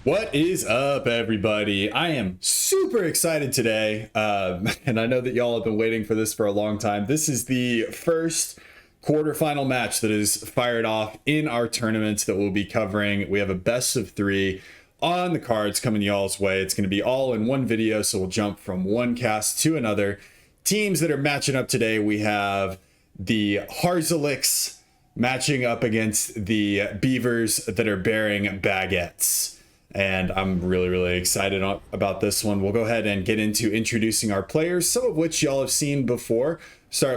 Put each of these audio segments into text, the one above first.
What is up, everybody? I am super excited today, and I know that y'all have been waiting for this for a long time. This is the first quarterfinal match that is fired off in our tournaments that we'll be covering. We have a best of three on the cards coming y'all's way. It's going to be all in one video, so we'll jump from one cast to another. Teams that are matching up today, we have the Harzalix matching up against the Beavers that are bearing baguettes. And I'm really excited about this one. We'll go ahead and get into introducing our players, some of which y'all have seen before.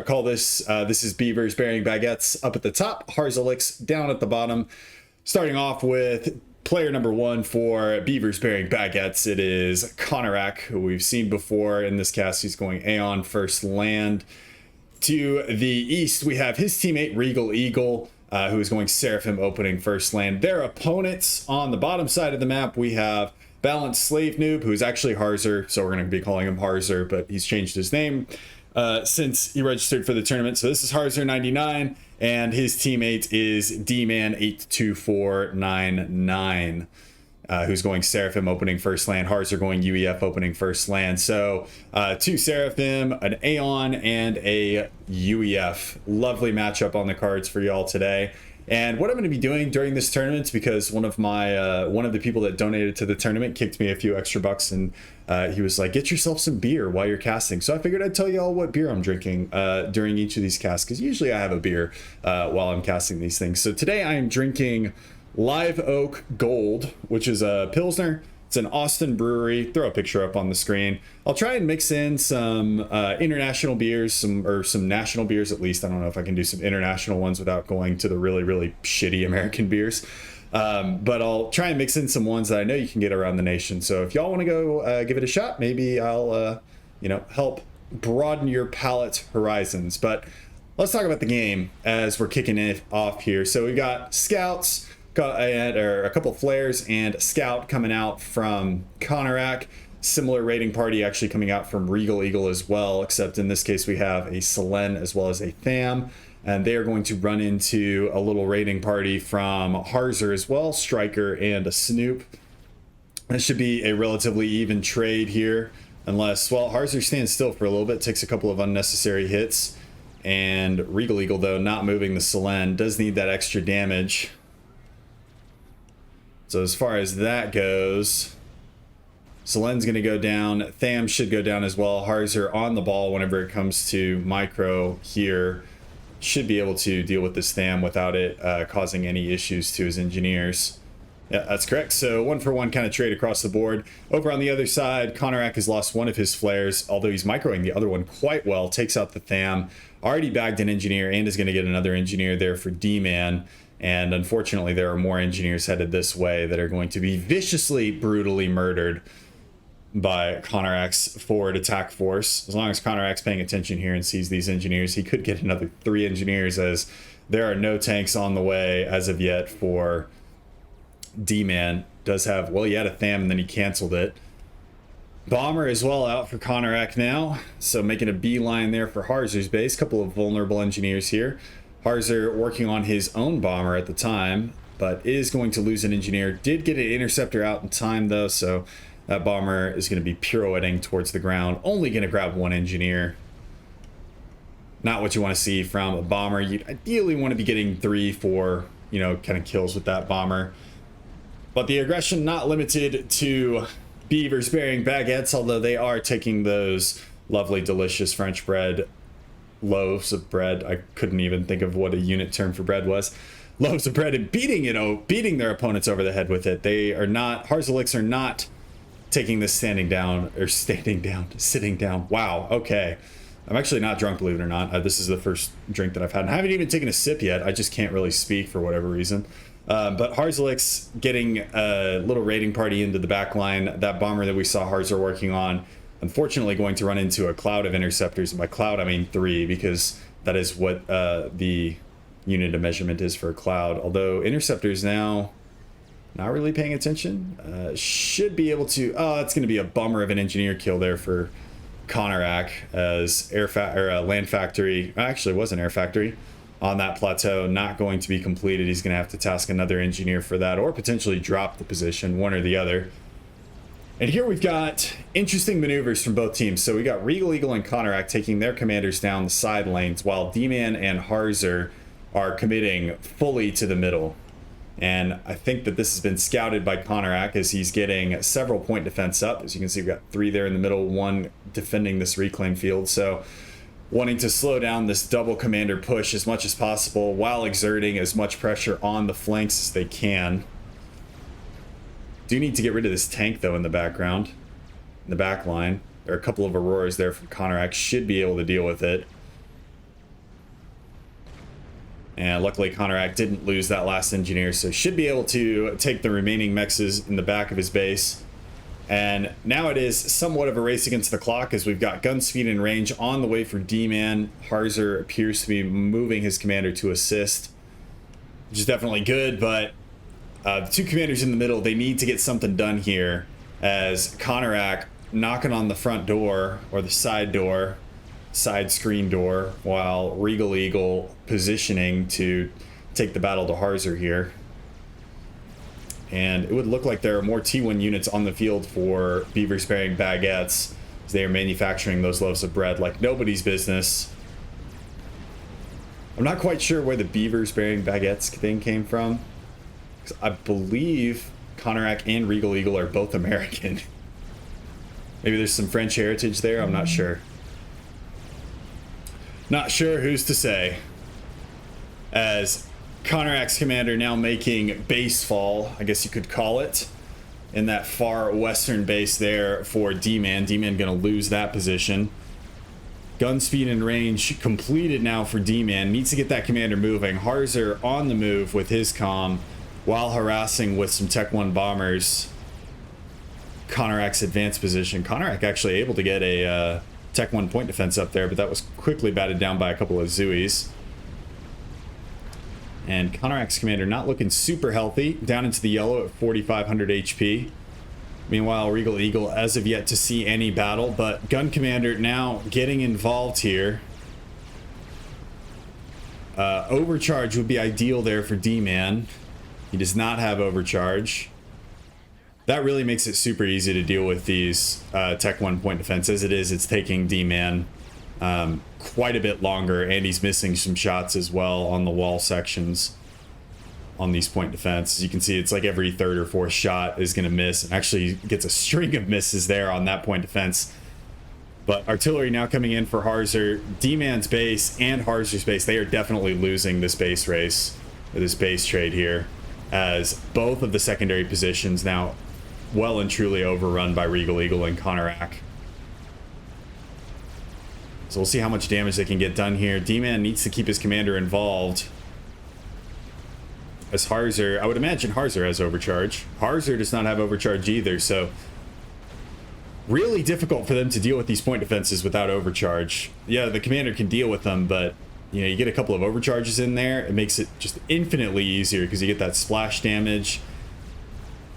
Call this, this is Beavers bearing baguettes up at the top, Harzalix down at the bottom. Starting off with player number one for Beavers bearing baguettes, it is Konarak, who we've seen before in this cast. He's going Aeon first land. To the east, we have his teammate Regal Eagle, who is going Seraphim opening first land. Their opponents on the bottom side of the map, we have Balanced Slave Noob, who's actually Harzer, so we're going to be calling him Harzer, but he's changed his name since he registered for the tournament. So this is Harzer99, and his teammate is D-Man82499. Who's going Seraphim opening first land, Harzer going UEF opening first land. So two Seraphim, an Aeon, and a UEF. Lovely matchup on the cards for y'all today. And what I'm going to be doing during this tournament, because one of the people that donated to the tournament kicked me a few extra bucks, and he was like, get yourself some beer while you're casting. So I figured I'd tell y'all what beer I'm drinking during each of these casts, because usually I have a beer while I'm casting these things. So today I am drinking Live Oak Gold, which is a Pilsner. It's an Austin brewery. Throw a picture up on the screen. I'll try and mix in some international beers, some national beers at least. I don't know if I can do some international ones without going to the really shitty American beers. But I'll try and mix in some ones that I know you can get around the nation. So if y'all want to go give it a shot, maybe I'll help broaden your palate horizons. But let's talk about the game as we're kicking it off here. So we got Scouts, or a couple flares and Scout coming out from Konarak. Similar raiding party actually coming out from Regal Eagle as well, except in this case we have a Selen as well as a Tham, and they are going to run into a little raiding party from Harzer as well, Striker and a Snoop. This should be a relatively even trade here, unless, well, Harzer stands still for a little bit, takes a couple of unnecessary hits, and Regal Eagle, though, not moving the Selen, does need that extra damage. So as far as that goes, Selen's going to go down. Tham should go down as well. Harzer on the ball whenever it comes to micro here. Should be able to deal with this Tham without it causing any issues to his engineers. Yeah, that's correct. So 1-for-1 kind of trade across the board. Over on the other side, Konarak has lost one of his flares, although he's microing the other one quite well. Takes out the Tham. Already bagged an engineer and is going to get another engineer there for D-Man. And unfortunately, there are more engineers headed this way that are going to be viciously, brutally murdered by Konarak's forward attack force. As long as Konarak's paying attention here and sees these engineers, he could get another 3 engineers, as there are no tanks on the way as of yet for D-Man. Does have, well, he had a Tham and then he canceled it. Bomber as well out for Konarak now, so making a beeline there for Harzer's base. Couple of vulnerable engineers here. Harzer working on his own bomber at the time, but is going to lose an engineer. Did get an interceptor out in time, though, so that bomber is going to be pirouetting towards the ground. Only going to grab 1 engineer. Not what you want to see from a bomber. You ideally want to be getting 3, 4, kind of kills with that bomber. But the aggression not limited to Beavers bearing baguettes, although they are taking those lovely, delicious French bread loaves of bread. I couldn't even think of what a unit term for bread was. Loaves of bread, and beating their opponents over the head with it. They are not, Harzalix are not taking this sitting down. Wow, okay. I'm actually not drunk, believe it or not. This is the first drink that I've had. And I haven't even taken a sip yet. I just can't really speak for whatever reason. But Harzalix getting a little raiding party into the back line. That bomber that we saw Harzer working on, unfortunately going to run into a cloud of interceptors. And by cloud, I mean 3, because that is what the unit of measurement is for a cloud. Although interceptors now not really paying attention. Should be able to... Oh, it's going to be a bummer of an engineer kill there for Konarak, as Land Factory... Actually, it was an Air Factory. on that plateau, not going to be completed. He's going to have to task another engineer for that, or potentially drop the position, one or the other. And here we've got interesting maneuvers from both teams. So we got Regal Eagle and Konarak taking their commanders down the side lanes, while D-Man and Harzer are committing fully to the middle. And I think that this has been scouted by Konarak as he's getting several point defense up. As you can see, we've got 3 there in the middle, 1 defending this reclaim field. So wanting to slow down this double commander push as much as possible while exerting as much pressure on the flanks as they can. Do need to get rid of this tank, though, in the background, in the back line. There are a couple of Auroras there from Konarak. Should be able to deal with it. And luckily, Konarak didn't lose that last engineer, so should be able to take the remaining mexes in the back of his base. And now it is somewhat of a race against the clock, as we've got gun speed and range on the way for D-Man. Harzer appears to be moving his commander to assist, which is definitely good, but the 2 commanders in the middle, they need to get something done here, as Konarak knocking on the front door, or the side door, side screen door, while Regal Eagle positioning to take the battle to Harzer here. And it would look like there are more T1 units on the field for Beavers bearing baguettes, as they are manufacturing those loaves of bread like nobody's business. I'm not quite sure where the Beavers bearing baguettes thing came from. I believe Konarak and Regal Eagle are both American. Maybe there's some French heritage there, I'm not sure. Not sure, who's to say. As Konarak's commander now making base fall, I guess you could call it, in that far western base there for D-Man. D-Man gonna lose that position. Gun speed and range completed now for D-Man. Needs to get that commander moving. Harzer on the move with his comm, while harassing with some Tech 1 bombers Konarak's advanced position. Konarak actually able to get a Tech 1 point defense up there, but that was quickly batted down by a couple of Zuis. And Konarak's commander not looking super healthy, down into the yellow at 4,500 HP. Meanwhile, Regal Eagle as of yet to see any battle, but Gun Commander now getting involved here. Overcharge would be ideal there for D-Man. He does not have overcharge. That really makes it super easy to deal with these Tech 1 point defense. As it is, it's taking D-Man quite a bit longer, and he's missing some shots as well on the wall sections on these point defense. As you can see, it's like every 3rd or 4th shot is going to miss, and actually gets a string of misses there on that point defense. But artillery now coming in for Harzer. D-Man's base and Harzer's base, they are definitely losing this base race, or this base trade here, as both of the secondary positions now well and truly overrun by Regal Eagle and Konarak. So we'll see how much damage they can get done here. D-Man needs to keep his commander involved, as Harzer, I would imagine Harzer has overcharge. Harzer does not have overcharge either, so really difficult for them to deal with these point defenses without overcharge. Yeah, the commander can deal with them, but you know, you get a couple of overcharges in there, it makes it just infinitely easier because you get that splash damage.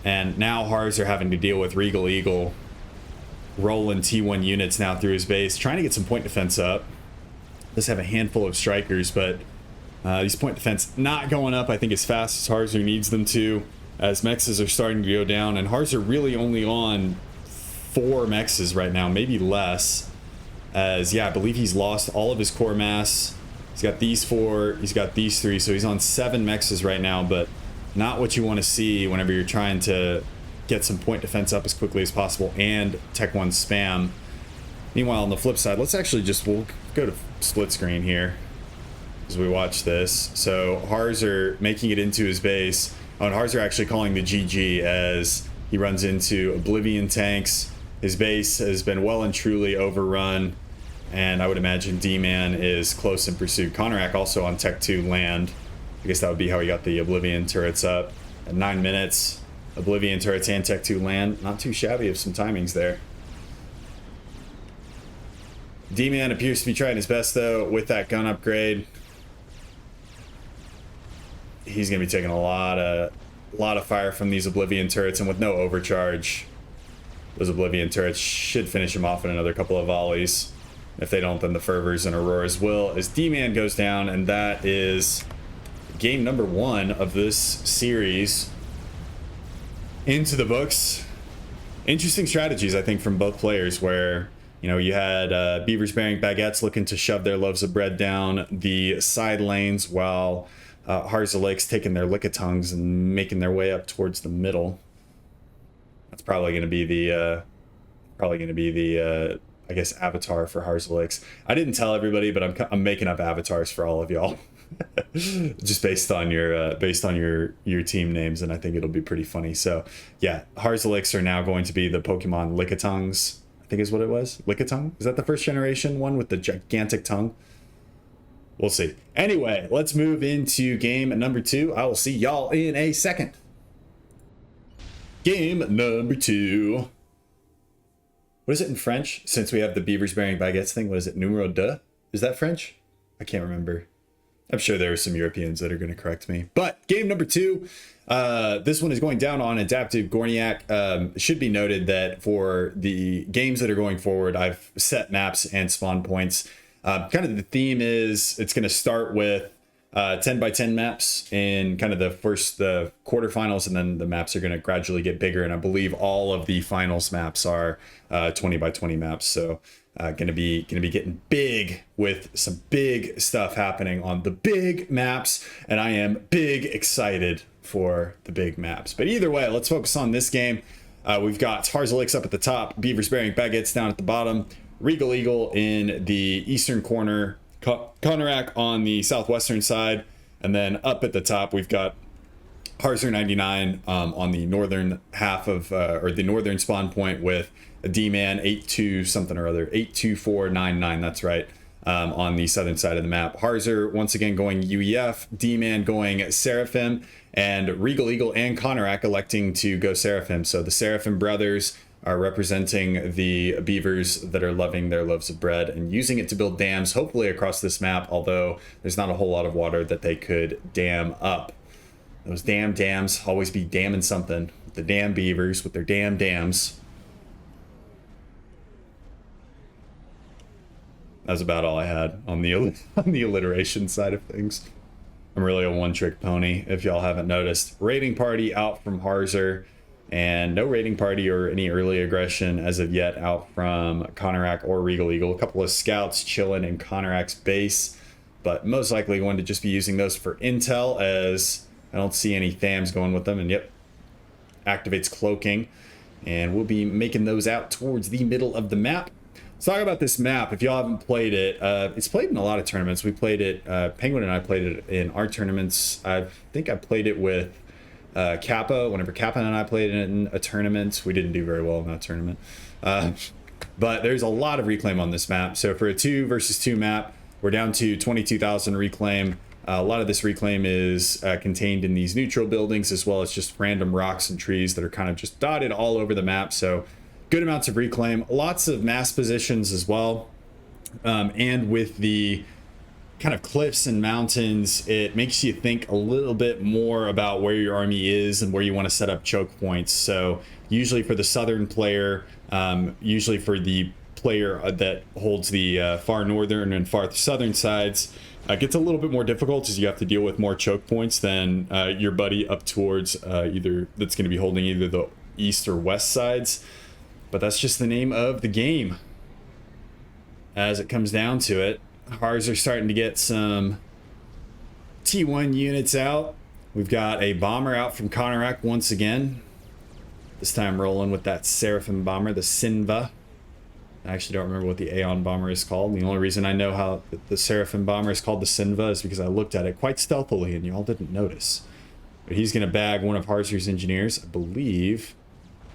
And now Harzer having to deal with Regal Eagle rolling T1 units now through his base, trying to get some point defense up. Does have a handful of strikers, but these point defense not going up, I think, as fast as Harzer needs them to, as mexes are starting to go down, and Harzer really only on 4 mexes right now, maybe less, as yeah, I believe he's lost all of his core mass. He's got these 4, he's got these 3, so he's on 7 mexes right now, but not what you want to see whenever you're trying to get some point defense up as quickly as possible and Tech 1 spam. Meanwhile, on the flip side, let's actually just, we'll go to split screen here as we watch this. So Harzer making it into his base. Oh, and Harzer actually calling the GG as he runs into Oblivion tanks. His base has been well and truly overrun, and I would imagine D-Man is close in pursuit. Konarak also on Tech 2 land. I guess that would be how he got the Oblivion turrets up. At 9 minutes, Oblivion turrets and Tech 2 land. Not too shabby of some timings there. D-Man appears to be trying his best, though, with that gun upgrade. He's going to be taking a lot of fire from these Oblivion turrets, and with no overcharge, those Oblivion turrets should finish him off in another couple of volleys. If they don't, then the Fervors and Auroras will, as D-Man goes down, and that is game number 1 of this series into the books. Interesting strategies, I think, from both players, where, you know, you had Beavers bearing baguettes looking to shove their loaves of bread down the side lanes, while Harzaliks taking their lickitongues and making their way up towards the middle. That's probably going to be the I guess avatar for Harzaliks. I didn't tell everybody, but I'm making up avatars for all of y'all, just based on your team names, and I think it'll be pretty funny. So yeah, Harzaliks are now going to be the Pokemon Lickitongues, I think is what it was. Lickitung? Is that the first generation one with the gigantic tongue? We'll see. Anyway, let's move into game number 2. I will see y'all in a second. Game number 2. What is it in French? Since we have the Beavers bearing baguettes thing, what is it? Numero 2? Is that French? I can't remember. I'm sure there are some Europeans that are going to correct me. But game number 2, this one is going down on Adaptive Gorniak. It should be noted that for the games that are going forward, I've set maps and spawn points. Kind of the theme is it's going to start with 10 by 10 maps in kind of the quarterfinals, and then the maps are going to gradually get bigger, and I believe all of the finals maps are 20 by 20 maps. So gonna be getting big with some big stuff happening on the big maps, and I am big excited for the big maps. But either way, let's focus on this game. We've got Harzaliks up at the top, Beavers bearing baguettes down at the bottom, Regal Eagle in the eastern corner, Konarak on the southwestern side, and then up at the top we've got Harzer 99 on the northern half of or the northern spawn point, with a D-Man 82 something or other, 82499, that's right, on the southern side of the map. Harzer once again going UEF, D-Man going Seraphim, and Regal Eagle and Konarak electing to go Seraphim. So the Seraphim brothers are representing the Beavers that are loving their loaves of bread and using it to build dams, hopefully across this map, although there's not a whole lot of water that they could dam up. Those damn dams always be damming something. The damn Beavers with their damn dams. That's about all I had on the alliteration side of things. I'm really a one-trick pony, if y'all haven't noticed. Raiding party out from Harzer, and no raiding party or any early aggression as of yet out from Konarak or Regal Eagle. A couple of scouts chilling in Konarak's base, but most likely going to just be using those for intel, as I don't see any THAMs going with them. And yep, activates cloaking, and we'll be making those out towards the middle of the map. Let's talk about this map. If y'all haven't played it, it's played in a lot of tournaments. We played it, Penguin and I played it in our tournaments. I think I played it with Kappa, whenever Kappa and I played in a tournament. We didn't do very well in that tournament. But there's a lot of reclaim on this map. So for a 2 versus 2 map, we're down to 22,000 reclaim. A lot of this reclaim is contained in these neutral buildings, as well as just random rocks and trees that are kind of just dotted all over the map. So good amounts of reclaim, lots of mass positions as well. And with the kind of cliffs and mountains, it makes you think a little bit more about where your army is and where you want to set up choke points. So usually for the southern player, usually for the player that holds the far northern and far southern sides, gets a little bit more difficult, as you have to deal with more choke points than your buddy up towards either that's going to be holding either the east or west sides. But that's just the name of the game as it comes down to it. Ours are starting to get some T1 units out. We've got a bomber out from Konarak once again. This time rolling with that Seraphim bomber, the Sinva. I actually don't remember what the Aeon bomber is called. The only reason I know how the Seraphim bomber is called the Sinva is because I looked at it quite stealthily and y'all didn't notice. But he's going to bag one of Harzer's engineers, I believe.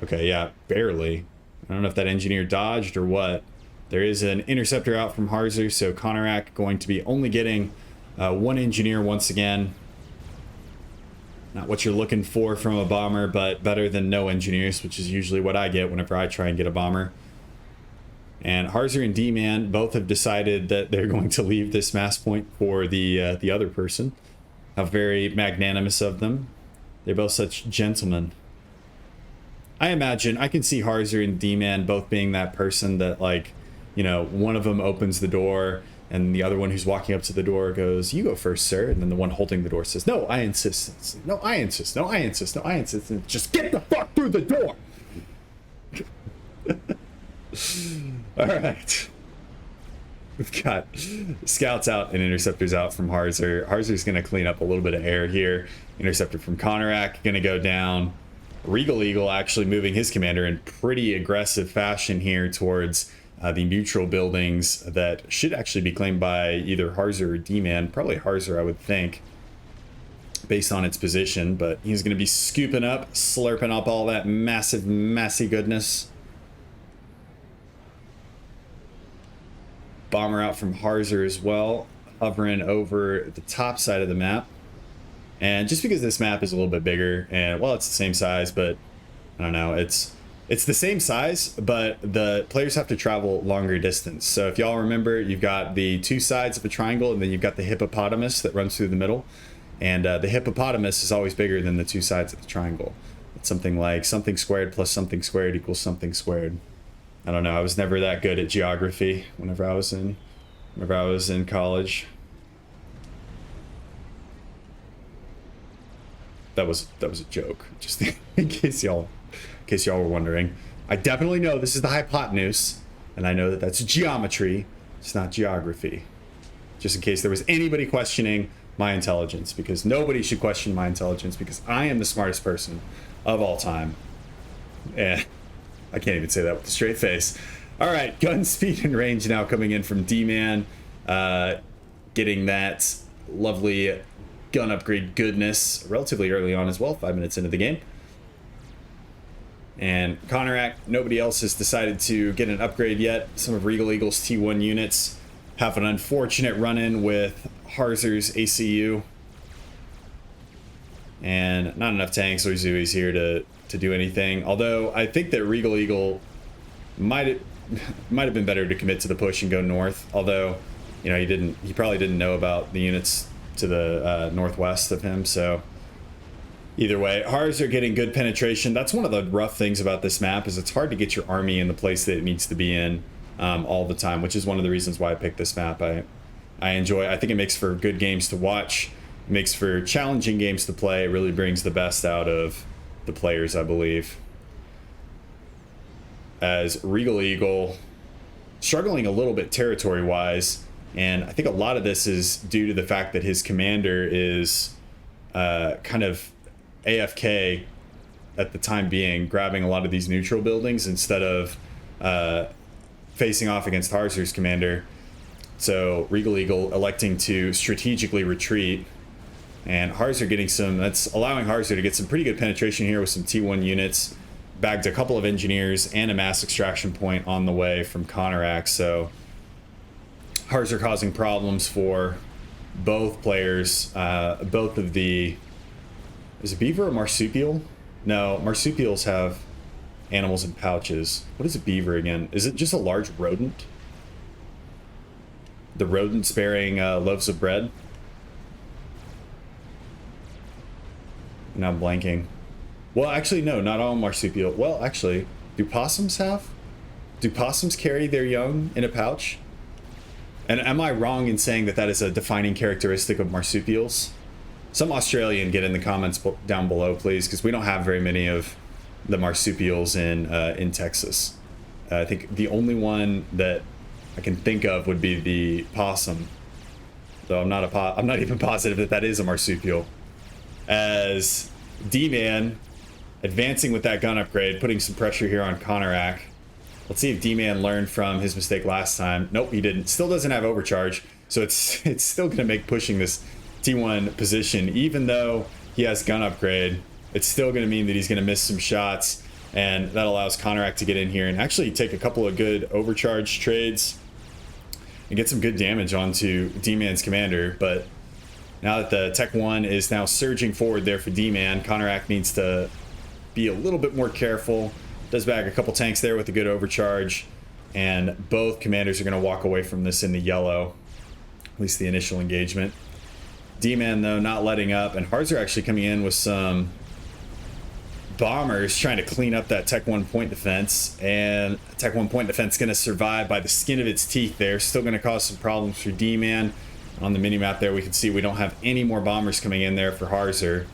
Okay, yeah, barely. I don't know if that engineer dodged or what. There is an interceptor out from Harzer, so Konarak going to be only getting one engineer once again. Not what you're looking for from a bomber, but better than no engineers, which is usually what I get whenever I try and get a bomber. And Harzer and D-Man both have decided that they're going to leave this mass point for the other person. How very magnanimous of them. They're both such gentlemen. I imagine, I can see Harzer and D-Man both being that person that, like, you know, one of them opens the door and the other one who's walking up to the door goes, "You go first, sir." And then the one holding the door says, "No, I insist. No, I insist. No, I insist. No, I insist." And just get the fuck through the door. All right. We've got scouts out and interceptors out from Harzer. Harzer's going to clean up a little bit of air here. Interceptor from Konarak going to go down. Regal Eagle actually moving his commander in pretty aggressive fashion here towards the neutral buildings that should actually be claimed by either Harzer or D-Man. Probably Harzer, I would think, based on its position. But he's going to be scooping up, slurping up all that massive, massy goodness. Bomber out from Harzer as well, hovering over the top side of the map. And just because this map is a little bit bigger, and well, it's the same size, but I don't know, it's the same size, but the players have to travel longer distance. So if y'all remember, you've got the two sides of a triangle, and then you've got the hippopotamus that runs through the middle. And the hippopotamus is always bigger than the two sides of the triangle. It's something like something squared plus something squared equals something squared. I don't know. I was never that good at geography whenever I was in college. That was a joke, just in case y'all were wondering. I definitely know this is the hypotenuse, and I know that that's geometry. It's not geography. Just in case there was anybody questioning my intelligence, because nobody should question my intelligence, because I am the smartest person of all time. And I can't even say that with a straight face. All right, gun speed and range now coming in from D-Man. Getting that lovely gun upgrade goodness relatively early on as well, 5 minutes into the game. And Konarak, nobody else has decided to get an upgrade yet. Some of Regal Eagle's T1 units have an unfortunate run-in with Harzer's ACU. And not enough tanks or Zuis here to do anything. Although I think that Regal Eagle might have been better to commit to the push and go north. Although, you know, he probably didn't know about the units to the northwest of him. So either way, Harzer getting good penetration. That's one of the rough things about this map, is it's hard to get your army in the place that it needs to be in all the time, which is one of the reasons why I picked this map. I enjoy it. I think it makes for good games to watch. It makes for challenging games to play. It really brings the best out of the players, I believe. As Regal Eagle struggling a little bit territory wise, and I think a lot of this is due to the fact that his commander is kind of AFK at the time being, grabbing a lot of these neutral buildings instead of facing off against Harzer's commander. So Regal Eagle electing to strategically retreat. And Harzer getting that's allowing Harzer to get some pretty good penetration here with some T1 units. Bagged a couple of engineers and a mass extraction point on the way from Konarak. So Harzer causing problems for both players. Both of the... Is it beaver or marsupial? No, marsupials have animals in pouches. What is a beaver again? Is it just a large rodent? The rodents bearing loaves of bread? Now I'm blanking. Well, actually, no, not all marsupial. Well, actually, do possums have? Do possums carry their young in a pouch? And am I wrong in saying that that is a defining characteristic of marsupials? Some Australian, get in the comments down below, please, because we don't have very many of the marsupials in Texas. I think the only one that I can think of would be the possum. Though I'm not even positive that that is a marsupial. As D-Man advancing with that gun upgrade, putting some pressure here on Konarak. Let's see if D-Man learned from his mistake last time. Nope, he didn't. Still doesn't have overcharge, so it's still going to make pushing this T1 position, even though he has gun upgrade, it's still going to mean that he's going to miss some shots, and that allows Konarak to get in here and actually take a couple of good overcharge trades and get some good damage onto D-Man's commander. But now that the Tech 1 is now surging forward there for D-Man, Konarak needs to be a little bit more careful. Does bag a couple tanks there with a good overcharge, and both commanders are going to walk away from this in the yellow, at least the initial engagement. D-Man, though, not letting up, and Harzer actually coming in with some Bombers trying to clean up that Tech 1 point defense, and Tech 1 point defense going to survive by the skin of its teeth there. Still going to cause some problems for D-Man. On the mini-map there, we can see we don't have any more bombers coming in there for Harzer.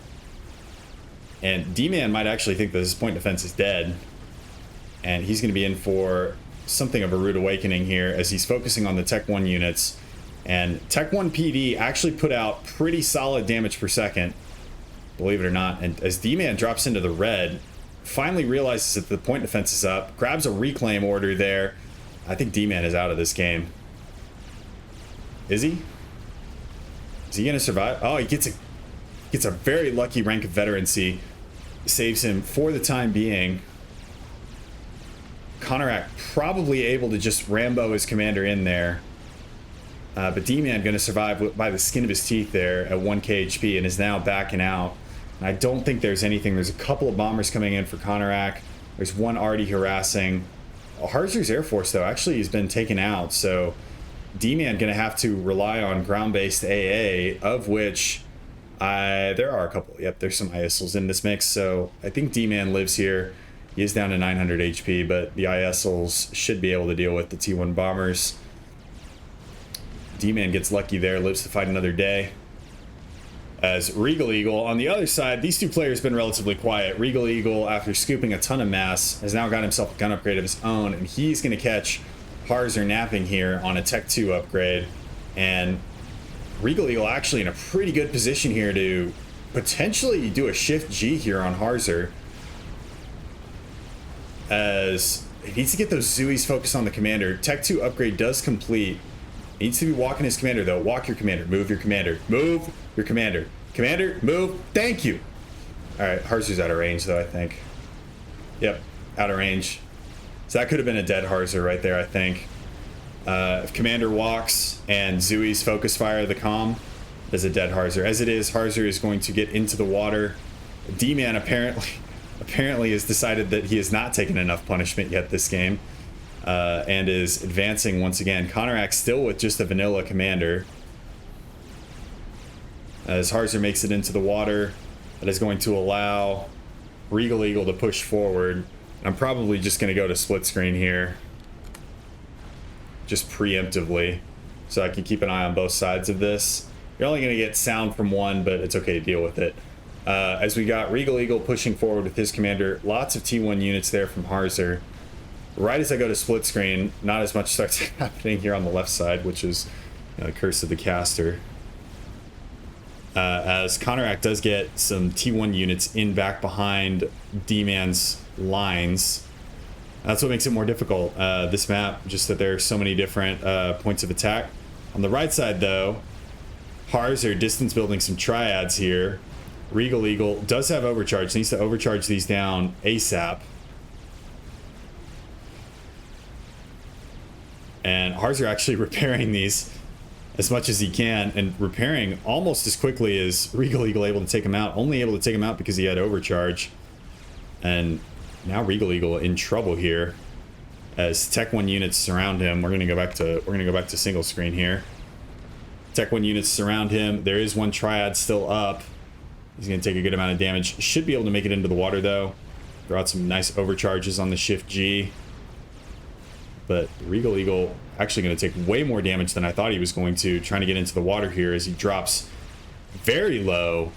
And D-Man might actually think that his point defense is dead. And he's going to be in for something of a rude awakening here as he's focusing on the Tech 1 units. And Tech 1 PD actually put out pretty solid damage per second, believe it or not. And as D-Man drops into the red, finally realizes that the point defense is up, grabs a reclaim order there. I think D-Man is out of this game. Is he? Is he going to survive? Oh, he gets a very lucky rank of veterancy. Saves him for the time being. Konarak probably able to just Rambo his commander in there. But D-Man going to survive by the skin of his teeth there at 1k HP and is now backing out. And I don't think there's anything. There's a couple of bombers coming in for Konarak. There's one already harassing. Harzer's Air Force, though, actually has been taken out. So D-Man going to have to rely on ground-based AA, of which there are a couple. Yep, there's some ISLs in this mix. So I think D-Man lives here. He is down to 900 HP, but the ISLs should be able to deal with the T1 bombers. D-Man gets lucky there, lives to fight another day. As Regal Eagle, on the other side, these two players have been relatively quiet. Regal Eagle, after scooping a ton of mass, has now got himself a gun upgrade of his own, and he's going to catch Harzer napping here on a Tech 2 upgrade. And Regal Eagle actually in a pretty good position here to potentially do a Shift G here on Harzer, as he needs to get those Zooies focused on the commander. Tech 2 upgrade does complete. He needs to be walking his commander, though. Walk your commander. Move your commander. Move your commander. Commander, move. Thank you. All right, Harzer's out of range, though, I think. Yep, out of range. So that could have been a dead Harzer right there, I think. If commander walks and Zooies focus fire the comm, there's a dead Harzer. As it is, Harzer is going to get into the water. D-Man apparently has decided that he has not taken enough punishment yet this game. And is advancing once again. Konarak still with just a vanilla commander. As Harzer makes it into the water, that is going to allow Regal Eagle to push forward. I'm probably just going to go to split screen here, just preemptively, so I can keep an eye on both sides of this. You're only going to get sound from one, but it's okay to deal with it. As we got Regal Eagle pushing forward with his commander, lots of T1 units there from Harzer. Right as I go to split screen, not as much starts happening here on the left side, which is the curse of the caster. As Konarak does get some T1 units in back behind D-Man's lines. That's what makes it more difficult, this map, just that there are so many different points of attack. On the right side, though, Harzer distance building some triads here. Regal Eagle does have overcharge, needs to overcharge these down ASAP. And Harzer actually repairing these as much as he can, and repairing almost as quickly as Regal Eagle able to take him out. Only able to take him out because he had overcharge. And now Regal Eagle in trouble here as Tech 1 units surround him. We're gonna go back to single screen here. Tech 1 units surround him. There is one triad still up. He's gonna take a good amount of damage. Should be able to make it into the water though. Throw out some nice overcharges on the Shift G. But Regal Eagle actually going to take way more damage than I thought he was going to, trying to get into the water here as he drops very low,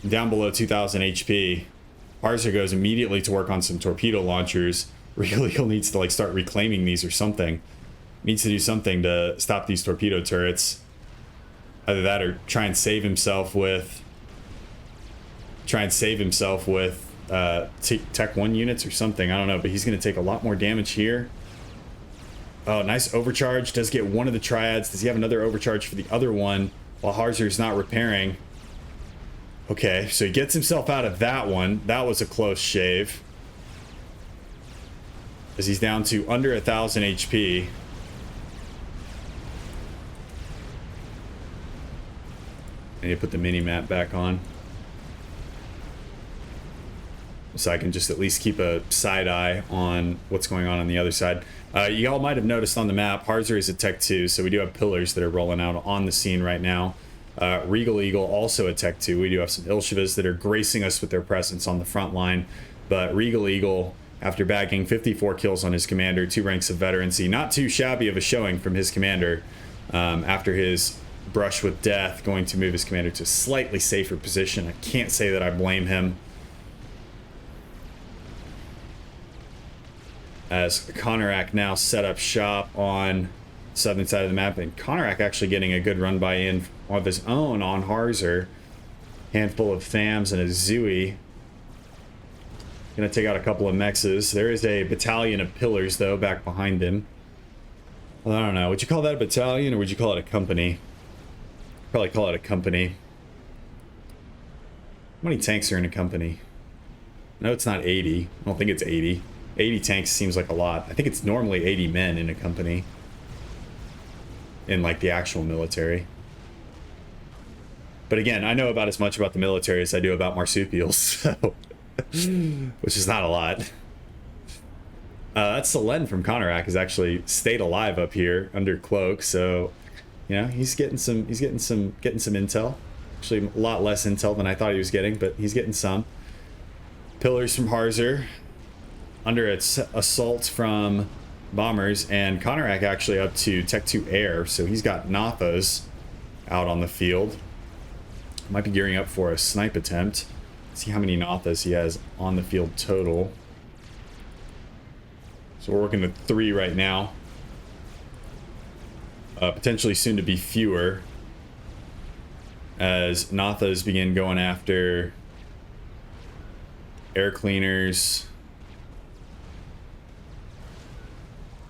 down below 2,000 HP. Harzer goes immediately to work on some torpedo launchers. Regal Eagle needs to like start reclaiming these or something. Needs to do something to stop these torpedo turrets. Either that or try and save himself with Tech 1 units or something. I don't know, but he's going to take a lot more damage here. Oh, nice overcharge. Does get one of the triads. Does he have another overcharge for the other one while Harzer's not repairing? Okay, so he gets himself out of that one. That was a close shave, as he's down to under 1,000 HP. I need to put the mini-map back on, so I can just at least keep a side eye on what's going on the other side. Y'all might have noticed on the map, Harzer is a Tech 2, so we do have pillars that are rolling out on the scene right now. Regal Eagle also a Tech 2. We do have some Ilshivas that are gracing us with their presence on the front line. But Regal Eagle, after bagging 54 kills on his commander, 2 ranks of veterancy, not too shabby of a showing from his commander after his brush with death, going to move his commander to a slightly safer position. I can't say that I blame him. As Konarak now set up shop on the southern side of the map, and Konarak actually getting a good run by in of his own on Harzer. Handful of Thams and a Zooey. Gonna take out a couple of Mexes. There is a battalion of pillars though back behind him. Well, I don't know. Would you call that a battalion or would you call it a company? Probably call it a company. How many tanks are in a company? No, it's not 80. I don't think it's 80. 80 tanks seems like a lot. I think it's normally 80 men in a company. In like the actual military. But again, I know about as much about the military as I do about marsupials, so which is not a lot. That's Selen from Konarak has actually stayed alive up here under cloak, so you know he's getting some intel. Actually, a lot less intel than I thought he was getting, but he's getting some. Pillars from Harzer under its assault from bombers, and Konarak actually up to Tech 2 air, so he's got Nathas out on the field. Might be gearing up for a snipe attempt. See how many Nathas he has on the field total. So we're working with 3 right now. Potentially soon to be fewer as Nathas begin going after air cleaners.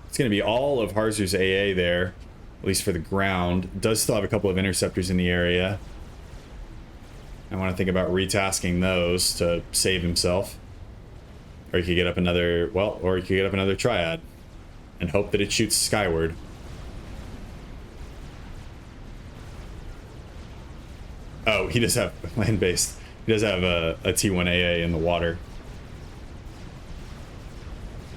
It's going to be all of Harzer's AA there, at least for the ground. Does still have a couple of interceptors in the area. I want to think about retasking those to save himself. Or he could get up another, well, or he could get up another triad and hope that it shoots skyward. Oh, he does have land-based. He does have a T1 AA in the water.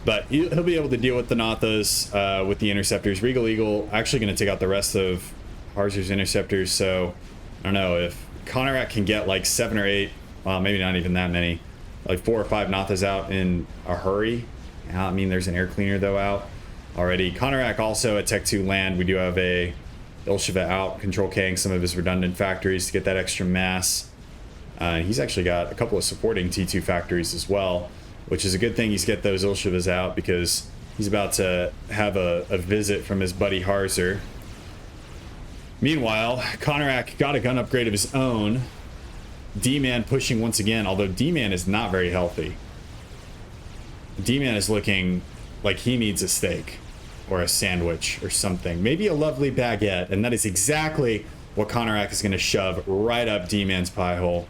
But he'll be able to deal with the Nathas, with the interceptors. Regal Eagle actually going to take out the rest of Harzer's interceptors, so I don't know if Konarak can get like 7 or 8, well, maybe not even that many, like 4 or 5 Nathas out in a hurry. I mean, there's an air cleaner though out already. Konarak also at Tech 2 land. We do have a Ilshiva out, control Kang some of his redundant factories to get that extra mass. He's actually got a couple of supporting T2 factories as well, which is a good thing he's get those Ilshivas out because he's about to have a visit from his buddy Harzer. Meanwhile, Konarak got a gun upgrade of his own. D-Man pushing once again, although D-Man is not very healthy. D-Man is looking like he needs a steak or a sandwich or something. Maybe a lovely baguette, and that is exactly what Konarak is going to shove right up D-Man's pie hole.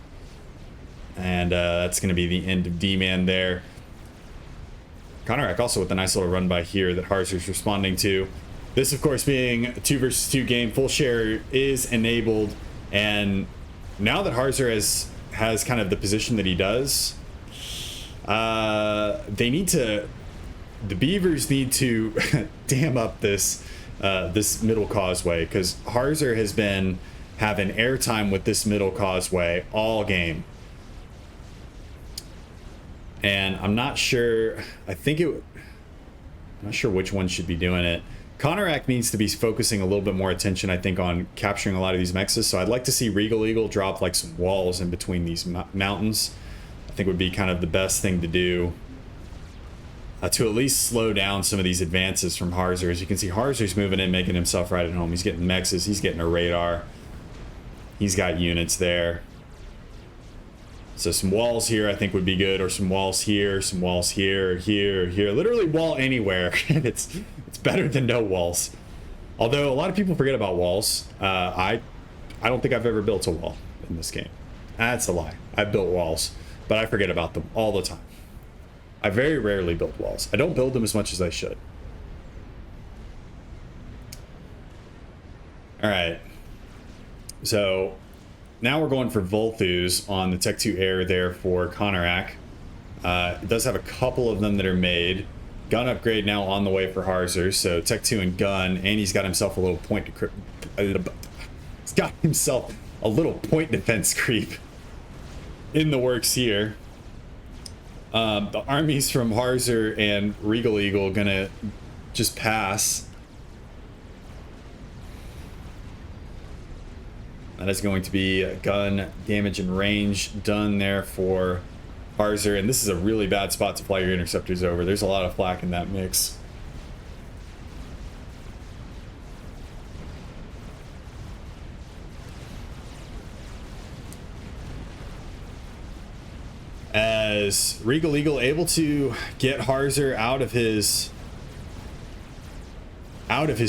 And that's going to be the end of D-Man there. Konarak also with a nice little run by here that Harzer's responding to. This, of course, being a 2 versus 2 game, full share is enabled, and now that Harzer has kind of the position that he does, they need to, the Beavers need to dam up this this middle causeway, because Harzer has been having airtime with this middle causeway all game. And I'm not sure, I'm not sure which one should be doing it. Konarak needs to be focusing a little bit more attention, I think, on capturing a lot of these mexes. So I'd like to see Regal Eagle drop like some walls in between these mountains. I think would be kind of the best thing to do to at least slow down some of these advances from Harzer. As you can see, Harzer's moving in, making himself right at home. He's getting mexes. He's getting a radar. He's got units there. So some walls here I think would be good, or some walls here, some walls here, here, here. Literally wall anywhere. And it's better than no walls. Although a lot of people forget about walls. I don't think I've ever built a wall in this game. That's a lie. I've built walls, but I forget about them all the time. I very rarely build walls. I don't build them as much as I should. All right. So now we're going for Volthus on the Tech 2 Air there for Konarak. It does have a couple of them that are made. Gun upgrade now on the way for Harzer. So Tech 2 and gun, and he's got himself a little point to he's got himself a little point defense creep in the works here. The armies from Harzer and Regal Eagle gonna just pass. That is going to be gun damage and range done there for Harzer, and this is a really bad spot to fly your interceptors over. There's a lot of flak in that mix. As Regal Eagle able to get Harzer out of his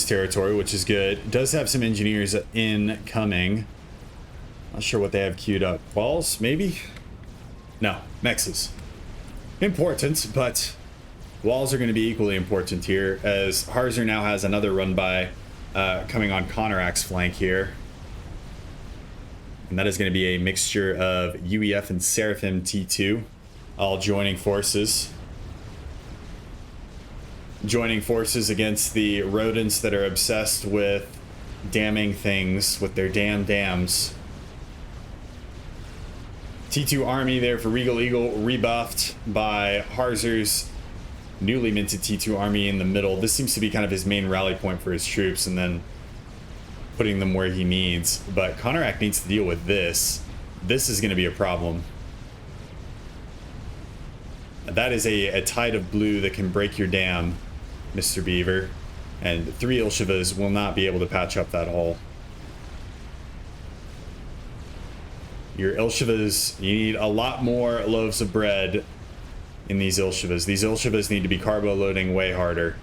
territory, which is good. Does have some engineers incoming. Not sure what they have queued up. Balls, maybe? No, mexes. Important, but walls are going to be equally important here, as Harzer now has another run by coming on Conorak's flank here. And that is going to be a mixture of UEF and Seraphim T2 all joining forces. Joining forces against the rodents that are obsessed with damming things with their damn dams. T2 army there for Regal Eagle, rebuffed by Harzer's newly minted T2 army in the middle. This seems to be kind of his main rally point for his troops, and then putting them where he needs. But Conorak needs to deal with this. This is going to be a problem. That is a tide of blue that can break your dam, Mr. Beaver. And 3 Ilshivas will not be able to patch up that hole. Your Ilshivas, you need a lot more loaves of bread in these Ilshivas. These Ilshivas need to be carbo loading way harder.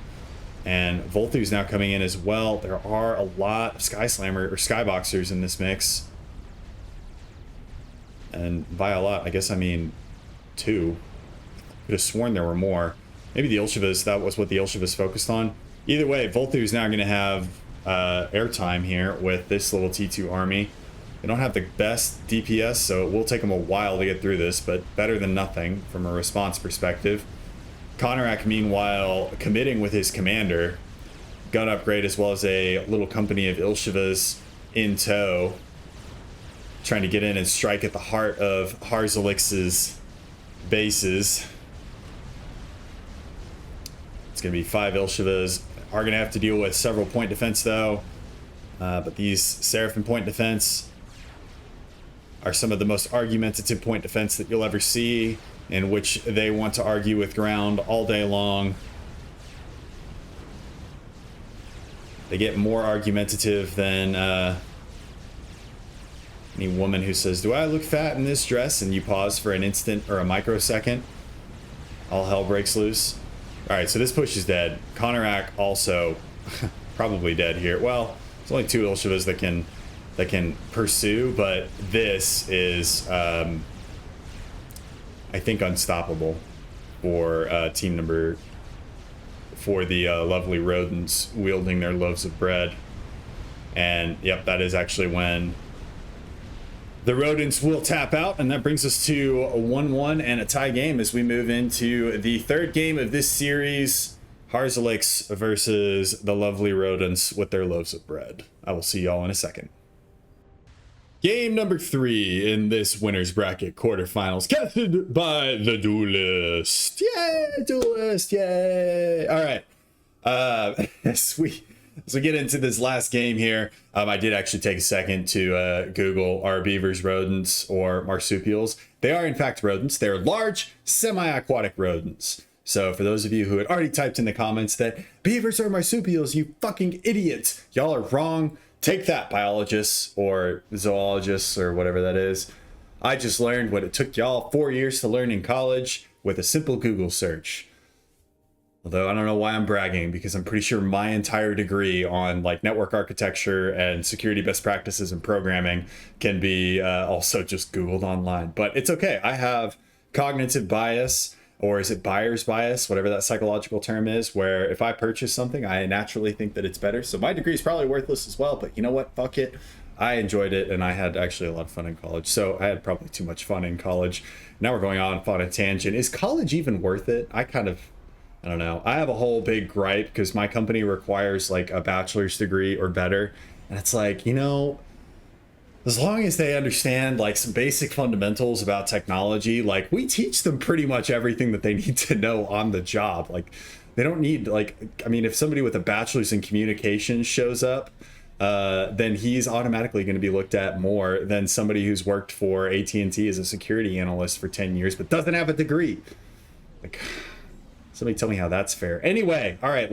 And Volthu's now coming in as well. There are a lot of Sky Slammer or Skyboxers in this mix. And by a lot, I guess I mean 2. Could have sworn there were more. Maybe the Ilshivas, that was what the Ilshivas focused on. Either way, Volthu's now going to have airtime here with this little T2 army. They don't have the best DPS, so it will take them a while to get through this, but better than nothing from a response perspective. Conorak, meanwhile, committing with his commander. Gun upgrade as well as a little company of Ilshivas in tow. Trying to get in and strike at the heart of Harzalix's bases. It's going to be 5 Ilshivas. Are going to have to deal with several point defense, though. But these Seraphim point defense are some of the most argumentative point defense that you'll ever see, in which they want to argue with ground all day long. They get more argumentative than any woman who says, "Do I look fat in this dress?" And you pause for an instant or a microsecond. All hell breaks loose. All right, so this push is dead. Conorak also probably dead here. Well, it's only 2 Ilshivas that can pursue, but this is I think unstoppable for team number, for the lovely rodents wielding their loaves of bread. And yep, that is actually when the rodents will tap out, and that brings us to a 1-1 and a tie game as we move into the third game of this series. Harzalix versus the lovely rodents with their loaves of bread. I will see y'all in a second. Game number 3 in this winner's bracket quarterfinals, casted by TheDuelist. Yay, Duelist, yay! All right. As we get into this last game here, I did actually take a second to Google, are beavers rodents or marsupials? They are in fact rodents. They're large, semi-aquatic rodents. So for those of you who had already typed in the comments that beavers are marsupials, you fucking idiots, y'all are wrong. Take that, biologists or zoologists or whatever that is. I just learned what it took y'all 4 years to learn in college with a simple Google search. Although I don't know why I'm bragging, because I'm pretty sure my entire degree on like network architecture and security best practices and programming can be also just Googled online. But it's okay. I have cognitive bias, or is it buyer's bias, whatever that psychological term is, where if I purchase something, I naturally think that it's better. So my degree is probably worthless as well, but you know what? Fuck it. I enjoyed it, and I had actually a lot of fun in college. So I had probably too much fun in college. Now we're going on a tangent. Is college even worth it? I don't know. I have a whole big gripe because my company requires like a bachelor's degree or better. And it's like, you know, as long as they understand like some basic fundamentals about technology, like we teach them pretty much everything that they need to know on the job. Like they don't need like, I mean, if somebody with a bachelor's in communications shows up, then he's automatically going to be looked at more than somebody who's worked for AT&T as a security analyst for 10 years but doesn't have a degree. Like, somebody tell me how that's fair. Anyway, all right,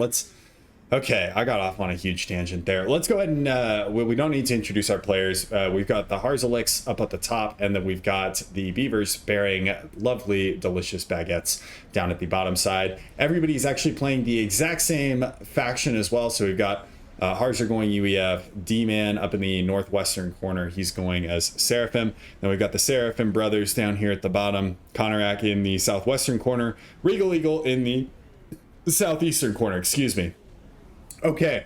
okay, I got off on a huge tangent there. Let's go ahead and we don't need to introduce our players. We've got the Harzaliks up at the top, and then we've got the Beavers bearing lovely, delicious baguettes down at the bottom side. Everybody's actually playing the exact same faction as well. So we've got Harzer going UEF, D-Man up in the northwestern corner. He's going as Seraphim. Then we've got the Seraphim brothers down here at the bottom. Konarak in the southwestern corner. Regal Eagle in the southeastern corner, excuse me. Okay,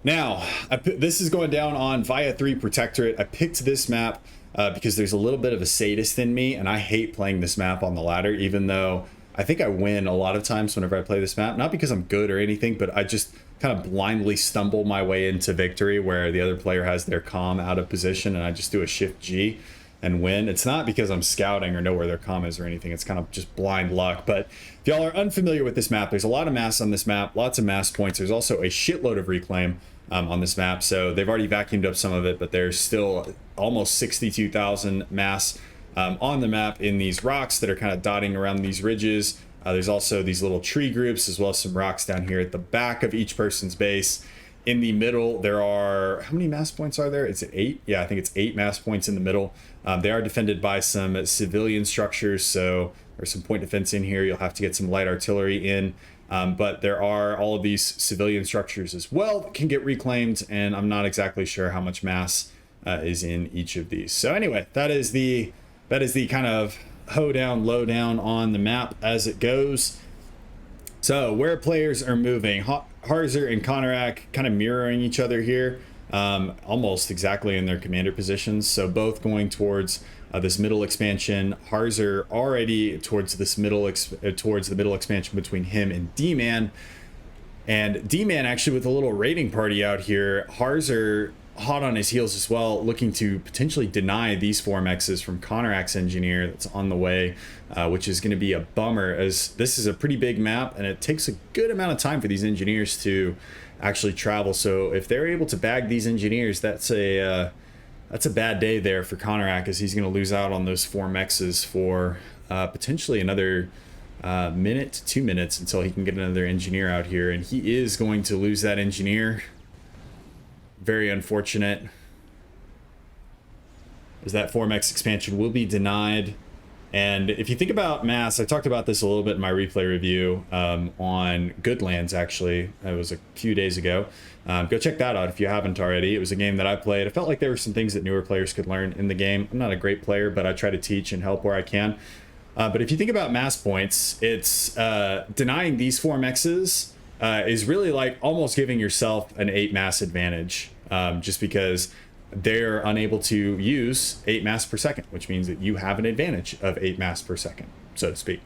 now this is going down on Via 3 Protectorate. I picked this map because there's a little bit of a sadist in me, and I hate playing this map on the ladder, even though I think I win a lot of times whenever I play this map. Not because I'm good or anything, but I just kind of blindly stumble my way into victory where the other player has their comm out of position, and I just do a Shift G and win. It's not because I'm scouting or know where their comm is or anything. It's kind of just blind luck. But if y'all are unfamiliar with this map, there's a lot of mass on this map, lots of mass points. There's also a shitload of reclaim on this map. So they've already vacuumed up some of it, but there's still almost 62,000 mass on the map in these rocks that are kind of dotting around these ridges. There's also these little tree groups, as well as some rocks down here at the back of each person's base. In the middle, there are, how many mass points are there? Is it 8? Yeah, I think it's 8 mass points in the middle. They are defended by some civilian structures, so there's some point defense in here. You'll have to get some light artillery in, but there are all of these civilian structures as well that can get reclaimed, and I'm not exactly sure how much mass is in each of these. So anyway, that is the kind of hoedown, lowdown on the map as it goes. So where players are moving, Harzer and Konarak kind of mirroring each other here, almost exactly in their commander positions. So both going towards this middle expansion. Harzer already towards this towards the middle expansion between him and D-Man. And D-Man actually with a little raiding party out here. Harzer hot on his heels as well, looking to potentially deny these 4MXs from Konarak's engineer that's on the way, which is going to be a bummer, as this is a pretty big map and it takes a good amount of time for these engineers to actually travel. So if they're able to bag these engineers, that's a bad day there for Konarak, as he's going to lose out on those 4MXs for potentially another minute to 2 minutes until he can get another engineer out here, and he is going to lose that engineer. Very unfortunate, as that 4MX expansion will be denied. And if you think about mass, I talked about this a little bit in my replay review on Goodlands, actually. It was a few days ago. Go check that out if you haven't already. It was a game that I played. I felt like there were some things that newer players could learn in the game. I'm not a great player, but I try to teach and help where I can. But if you think about mass points, it's denying these 4MXs is really like almost giving yourself an 8 mass advantage, just because they're unable to use 8 mass per second, which means that you have an advantage of 8 mass per second, so to speak.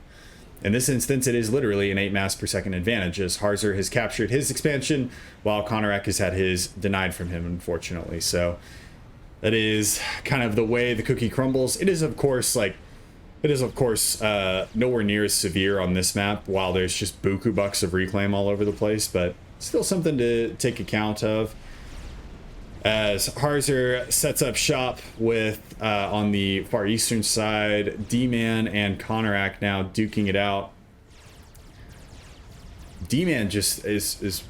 In this instance, it is literally an 8 mass per second advantage, as Harzer has captured his expansion while Konarak has had his denied from him, unfortunately. So that is kind of the way the cookie crumbles. It is of course nowhere near as severe on this map, while there's just buku bucks of reclaim all over the place, but still something to take account of. As Harzer sets up shop with, on the far eastern side, D-Man and Konarak now duking it out. D-Man just is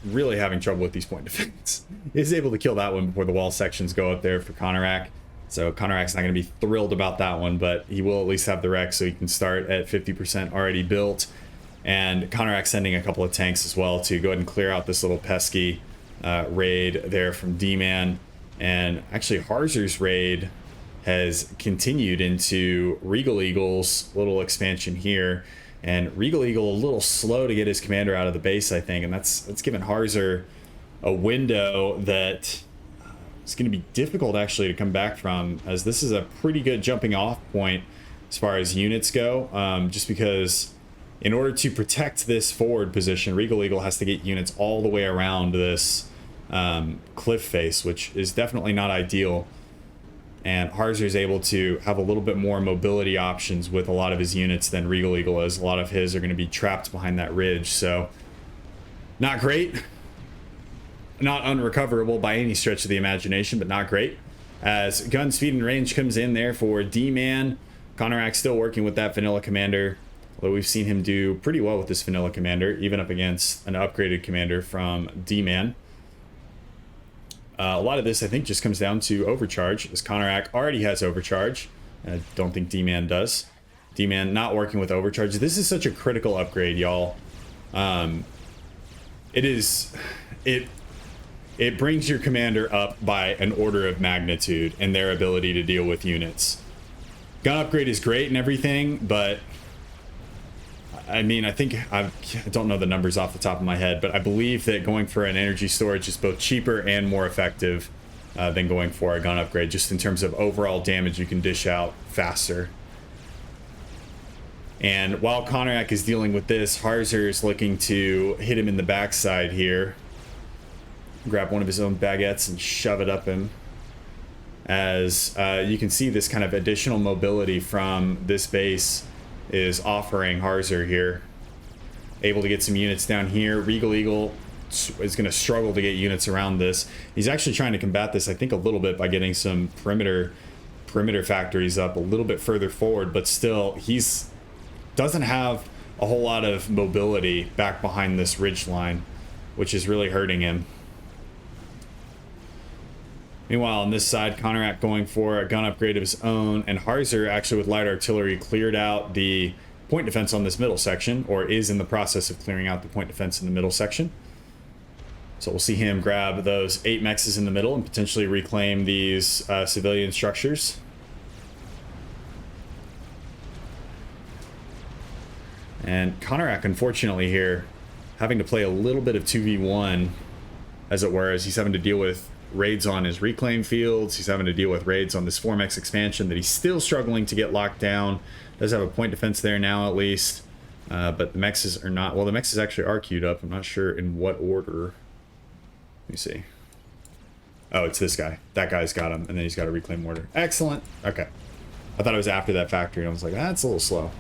really having trouble with these point defense. Is able to kill that one before the wall sections go up there for Konarak. So Konarak's not going to be thrilled about that one, but he will at least have the wreck, so he can start at 50% already built. And Konarak sending a couple of tanks as well to go ahead and clear out this little pesky raid there from D-Man. And actually Harzer's raid has continued into Regal Eagle's little expansion here. And Regal Eagle a little slow to get his commander out of the base, I think. And that's given Harzer a window that it's going to be difficult actually to come back from, as this is a pretty good jumping off point as far as units go, just because in order to protect this forward position, Regal Eagle has to get units all the way around this cliff face, which is definitely not ideal. And Harzer is able to have a little bit more mobility options with a lot of his units than Regal Eagle is. A lot of his are going to be trapped behind that ridge, so not great. Not unrecoverable by any stretch of the imagination, but not great. As gun speed and range comes in there for D-Man. Konorak still working with that vanilla commander, although we've seen him do pretty well with this vanilla commander, even up against an upgraded commander from D-Man. A lot of this, I think, just comes down to overcharge, as Konorak already has overcharge. I don't think D-Man does. D-Man not working with overcharge. This is such a critical upgrade, y'all. It brings your commander up by an order of magnitude in their ability to deal with units. Gun upgrade is great and everything, but I mean, I don't know the numbers off the top of my head, but I believe that going for an energy storage is both cheaper and more effective than going for a gun upgrade, just in terms of overall damage you can dish out faster. And while Konorak is dealing with this, Harzer is looking to hit him in the backside here. Grab one of his own baguettes and shove it up him. As you can see, this kind of additional mobility from this base is offering Harzer here. Able to get some units down here. Regal Eagle is going to struggle to get units around this. He's actually trying to combat this, I think, a little bit by getting some perimeter factories up a little bit further forward, but still, doesn't have a whole lot of mobility back behind this ridge line, which is really hurting him. Meanwhile, on this side, Konorak going for a gun upgrade of his own, and Harzer, actually with light artillery, cleared out the point defense on this middle section, or is in the process of clearing out the point defense in the middle section. So we'll see him grab those 8 mexes in the middle and potentially reclaim these civilian structures. And Konorak, unfortunately here, having to play a little bit of 2v1, as it were, as he's having to deal with raids on his reclaim fields. He's having to deal with raids on this 4mex expansion that he's still struggling to get locked down. Does have a point defense there now, at least. But the mexes are not. Well, the mexes actually are queued up. I'm not sure in what order. Let me see. Oh, it's this guy. That guy's got him, and then he's got a reclaim order. Excellent. Okay. I thought it was after that factory, and I was like, that's a little slow.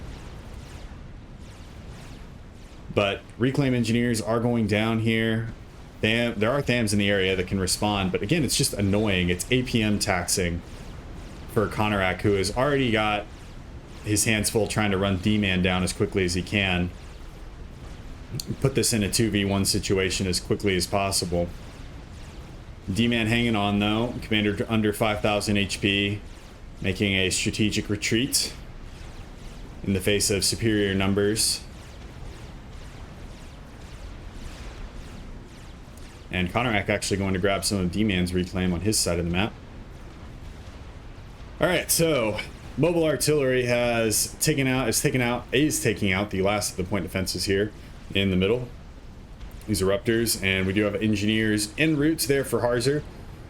But reclaim engineers are going down here. There are THAMs in the area that can respond, but again, it's just annoying. It's APM taxing for Konorak, who has already got his hands full trying to run D-Man down as quickly as he can. Put this in a 2v1 situation as quickly as possible. D-Man hanging on, though. Commander under 5,000 HP, making a strategic retreat in the face of superior numbers. And Konorak actually going to grab some of D-Man's reclaim on his side of the map. Alright, so mobile artillery is taking out the last of the point defenses here in the middle. These eruptors, and we do have engineers en route there for Harzer.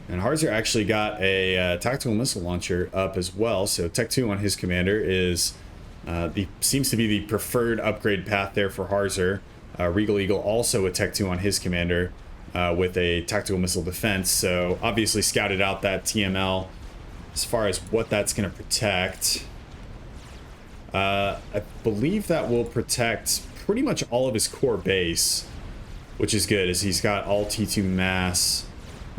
And Harzer actually got a tactical missile launcher up as well, so Tech 2 on his commander is seems to be the preferred upgrade path there for Harzer. Regal Eagle also with Tech 2 on his commander. With a tactical missile defense, so obviously scouted out that TML as far as what that's going to protect. I believe that will protect pretty much all of his core base, which is good, as he's got all T2 mass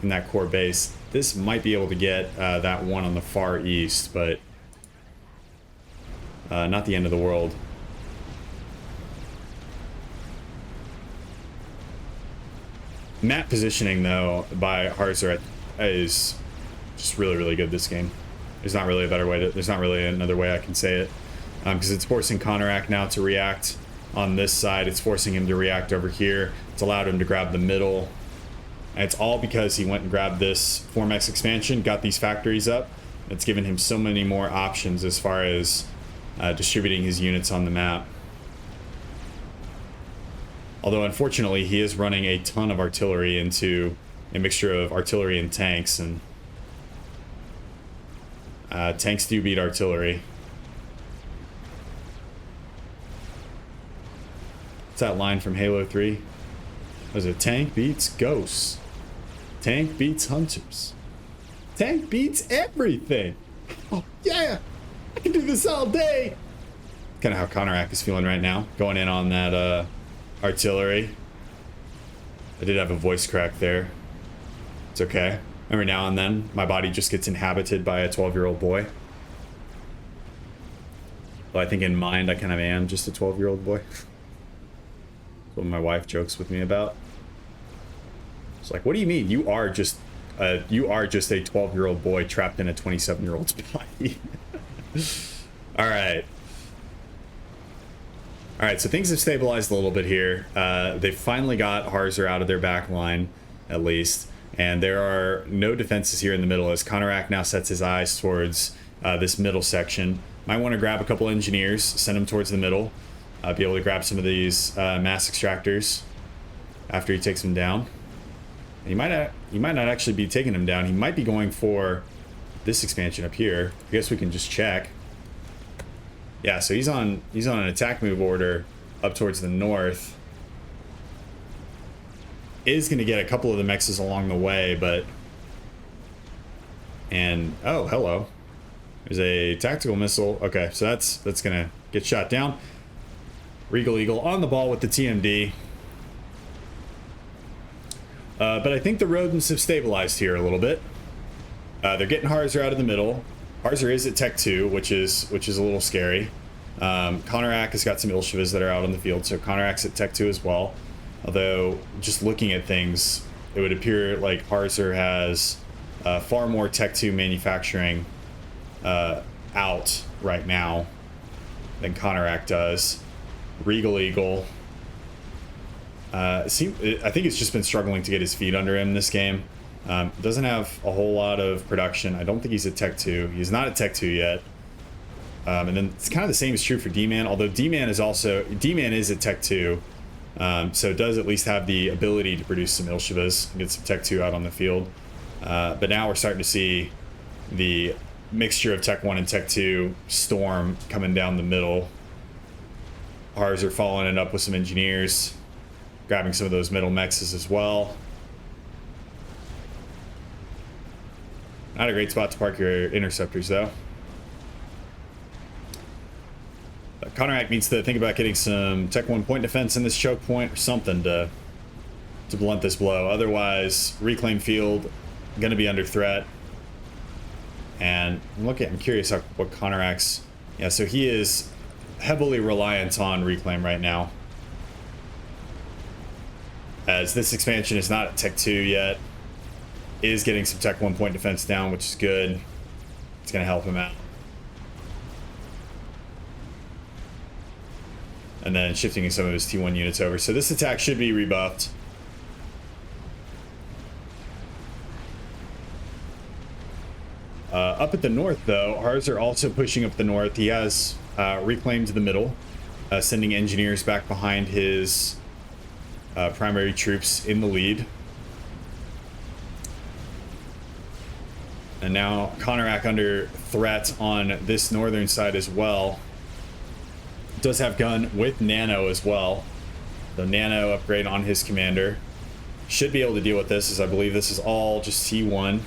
in that core base. This might be able to get that one on the far east, but not the end of the world. Map positioning, though, by Harzer is just really, really good this game. There's not really a better way to... There's not really another way I can say it. Because it's forcing Konorak now to react on this side. It's forcing him to react over here. It's allowed him to grab the middle. And it's all because he went and grabbed this 4mex expansion, got these factories up. It's given him so many more options as far as distributing his units on the map. Although, unfortunately, he is running a ton of artillery into a mixture of artillery and tanks, and tanks do beat artillery. What's that line from Halo 3? Was it tank beats ghosts? Tank beats hunters. Tank beats everything! Oh, yeah, I can do this all day. Kind of how Konarak is feeling right now, going in on that artillery. I did have a voice crack there. It's okay. Every now and then, my body just gets inhabited by a 12-year-old boy. Well, I think in mind, I kind of am just a 12-year-old boy. That's what my wife jokes with me about. It's like, what do you mean? You are just a 12-year-old boy trapped in a 27-year-old's body. All right. All right, so things have stabilized a little bit here. They finally got Harzer out of their back line, at least. And there are no defenses here in the middle as Konarak now sets his eyes towards this middle section. Might want to grab a couple engineers, send them towards the middle. Be able to grab some of these mass extractors after he takes them down. And he might not actually be taking them down. He might be going for this expansion up here. I guess we can just check. Yeah, so he's on an attack move order up towards the north. Is going to get a couple of the mexes along the way, but... And, oh, hello. There's a tactical missile. Okay, so that's going to get shot down. Regal Eagle on the ball with the TMD. But I think the rodents have stabilized here a little bit. They're getting Harzer out of the middle. Harzer is at Tech 2, which is a little scary. Konarak has got some Ilshivas that are out on the field, so Konarak's at Tech 2 as well. Although, just looking at things, it would appear like Harzer has far more Tech 2 manufacturing out right now than Konarak does. Regal Eagle. I think it's just been struggling to get his feet under him this game. Doesn't have a whole lot of production. I don't think he's at Tech 2. He's not at Tech 2 yet. And then it's kind of the same is true for D-Man, although D-Man is at Tech 2. So it does at least have the ability to produce some Ilshivas and get some Tech 2 out on the field. But now we're starting to see the mixture of Tech 1 and Tech 2 storm coming down the middle. Harzer following it up with some engineers, grabbing some of those middle mexes as well. Not a great spot to park your interceptors, though. Konarak needs to think about getting some Tech 1 point defense in this choke point or something to blunt this blow. Otherwise, reclaim field going to be under threat. And I'm curious what Konarak's... Yeah, so he is heavily reliant on reclaim right now, as this expansion is not at Tech 2 yet. Is getting some Tech 1 point defense down, which is good. It's going to help him out. And then shifting some of his T1 units over. So this attack should be rebuffed. Up at the north, though, Harzer also pushing up the north. He has reclaimed the middle, sending engineers back behind his primary troops in the lead. And now Konarak under threat on this northern side as well. Does have gun with nano as well. The nano upgrade on his commander. Should be able to deal with this, as I believe this is all just T1.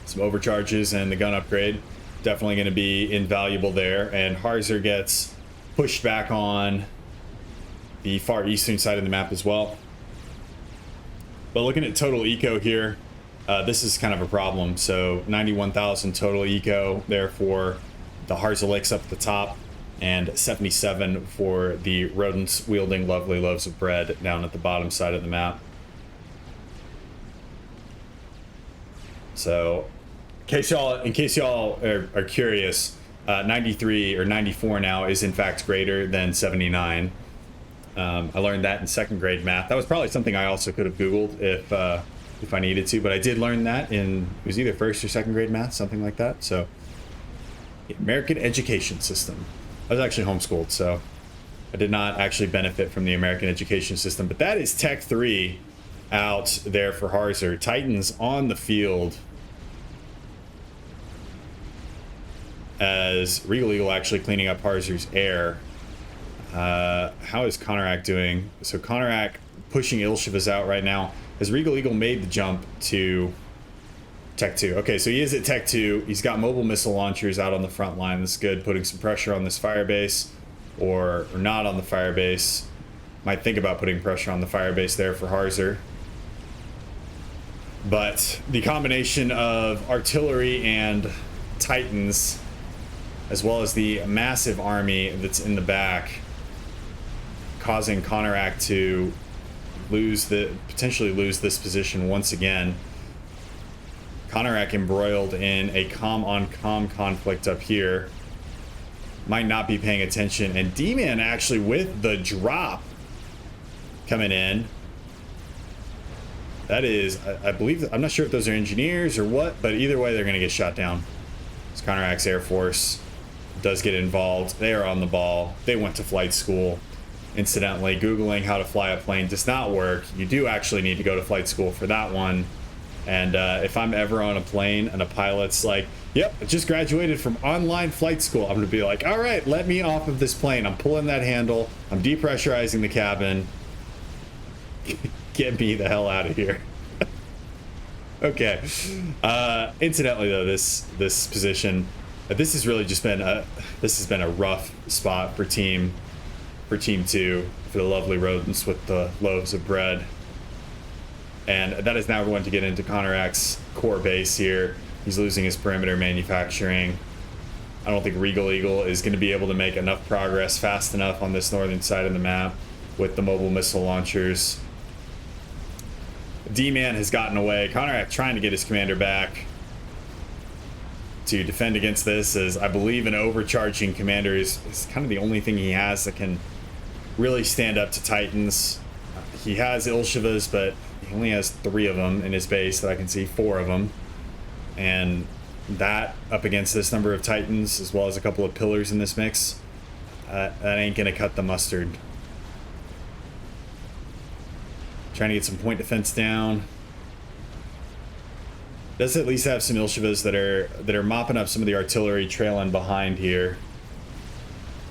Some overcharges and the gun upgrade. Definitely going to be invaluable there. And Harzer gets pushed back on the far eastern side of the map as well. But looking at total eco here, this is kind of a problem. So 91,000 total eco there for the Harzaliks up at the top, and 77 for the rodents wielding lovely loaves of bread down at the bottom side of the map. So in case y'all are curious, 93 or 94 now is in fact greater than 79. I learned that in second grade math. That was probably something I also could have Googled if I needed to, but I did learn that it was either first or second grade math, something like that. So the American education system. I was actually homeschooled, so I did not actually benefit from the American education system. But that is Tech 3 out there for Harzer. Titans on the field, as Regal Eagle actually cleaning up Harzer's air. How is Konarak doing? So Konarak pushing Ilshivas out right now. Has Regal Eagle made the jump to Tech 2. Okay, so he is at Tech 2. He's got mobile missile launchers out on the front line. That's good. Putting some pressure on this fire base, or not on the fire base. Might think about putting pressure on the fire base there for Harzer. But the combination of artillery and Titans, as well as the massive army that's in the back, causing Konarak to potentially lose this position once again. Konarak embroiled in a com-on-com conflict up here. Might not be paying attention. And D-Man actually with the drop coming in. That is, I believe, I'm not sure if those are engineers or what, but either way, they're going to get shot down. It's Konarak's Air Force does get involved. They are on the ball. They went to flight school. Incidentally, Googling how to fly a plane does not work. You do actually need to go to flight school for that one. And if I'm ever on a plane and a pilot's like, yep, I just graduated from online flight school, I'm going to be like, all right, let me off of this plane. I'm pulling that handle. I'm depressurizing the cabin. Get me the hell out of here. Okay. Incidentally, though, this position, this has really just been a rough spot for team 2, for the lovely rodents with the loaves of bread. And that is now going to get into Konarak's core base here. He's losing his perimeter manufacturing. I don't think Regal Eagle is going to be able to make enough progress fast enough on this northern side of the map with the mobile missile launchers. D-Man has gotten away. Konarak trying to get his commander back to defend against this, as I believe an overcharging commander is kind of the only thing he has that can really stand up to Titans. He has Ilshivas, but he only has 3 of them in his base that I can see, 4 of them. And that up against this number of Titans, as well as a couple of pillars in this mix, that ain't gonna cut the mustard. Trying to get some point defense down. Does at least have some Ilshivas that are mopping up some of the artillery trailing behind here.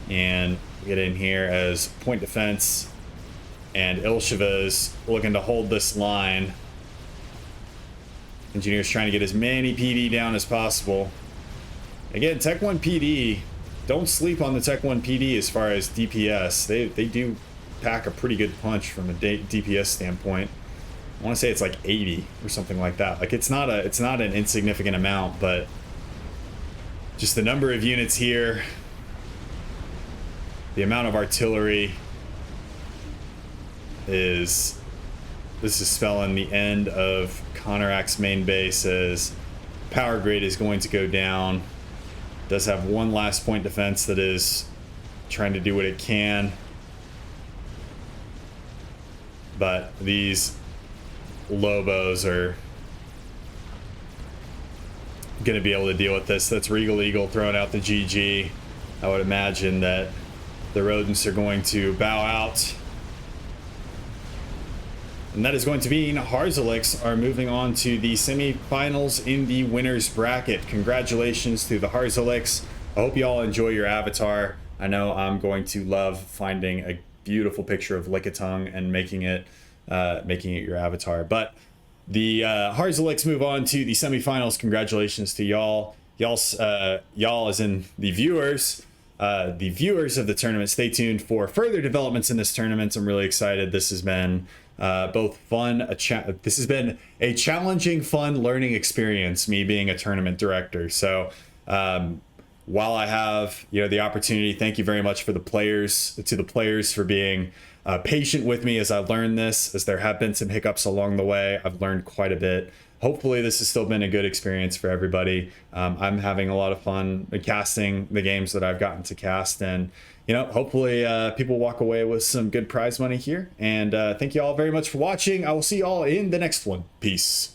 And get in here as point defense. And Ilshivas looking to hold this line. Engineers trying to get as many PD down as possible. Again, Tech 1 PD, don't sleep on the Tech 1 PD as far as DPS. They do pack a pretty good punch from a DPS standpoint. I want to say it's like 80 or something like that. Like it's not an insignificant amount, but just the number of units here, the amount of artillery this is spelling the end of Konarak's main base, as power grid is going to go down. Does have one last point defense that is trying to do what it can, but these Lobos are going to be able to deal with this. That's Regal Eagle throwing out the GG. I would imagine that the rodents are going to bow out. And that is going to mean Harzalix are moving on to the semifinals in the winner's bracket. Congratulations to the Harzalix. I hope you all enjoy your avatar. I know I'm going to love finding a beautiful picture of Lickitung and making it your avatar. But the Harzalix move on to the semifinals. Congratulations to y'all. Y'all as in the viewers. The viewers of the tournament. Stay tuned for further developments in this tournament. I'm really excited. This has been both fun. This has been a challenging, fun learning experience, me being a tournament director. So while I have the opportunity, thank you very much for the players for being patient with me as I learned this, as there have been some hiccups along the way. I've learned quite a bit. Hopefully this has still been a good experience for everybody. I'm having a lot of fun casting the games that I've gotten to cast, and hopefully people walk away with some good prize money here. And thank you all very much for watching. I will see you all in the next one. Peace.